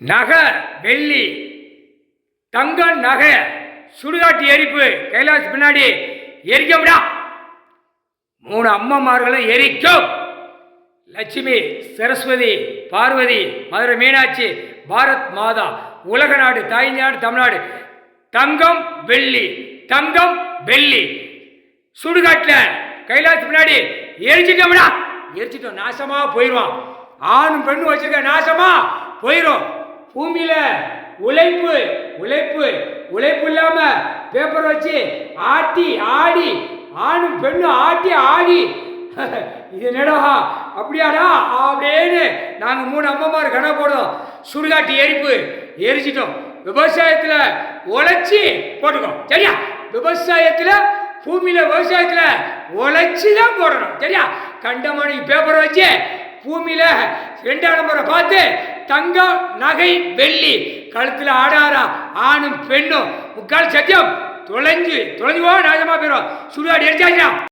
நகை வெள்ளி தங்கம் நகை சுடுகாட்டு எரிப்பு கைலாஸ் பின்னாடி எரிக்க 3 அம்மமார்களும் எரிக்கும். லட்சுமி, சரஸ்வதி, பார்வதி, மதுரை மீனாட்சி, பாரத் மாதா, உலக நாடு, தாய்நாடு, தமிழ்நாடு. தங்கம் வெள்ளி தங்கம் வெள்ளி சுடுகாட்டில் கைலாஸ் பின்னாடி எரிச்சிட்டோம்டா. எரிச்சிட்டோம், நாசமா போயிடுவான். ஆணும் பெண்ணும் வச்சிருக்க நாசமா போயிடும். பூமியில உழைப்பு உழைப்பு உழைப்பு இல்லாம பேப்பர் வச்சு ஆட்டி ஆடி ஆணும் பெண்ணும் ஆட்டி ஆடி இது என்னடா அப்படியாடா அப்படின்னு நாங்கள் 3 அம்மமார் கணக்கு போடுறோம். சுடுகாட்டு எரிப்பு எரிச்சிட்டோம். விவசாயத்தில் உழைச்சி போட்டுக்கோம் சரியா. விவசாயத்தில் பூமியில் விவசாயத்தில் உழைச்சி தான் போடணும் சரியா. கண்டமணி பேப்பரை வச்சு பூமியில் 2ஆம் நம்பரை பார்த்து தங்கம் நகை வெள்ளி கழுத்தில் ஆடாரா ஆணும் பெண்ணும் 3/4 சத்தியம் தொலைஞ்சு போக நாசமாக போயிடும். சுடுகாடு எரிச்சாச்சுனா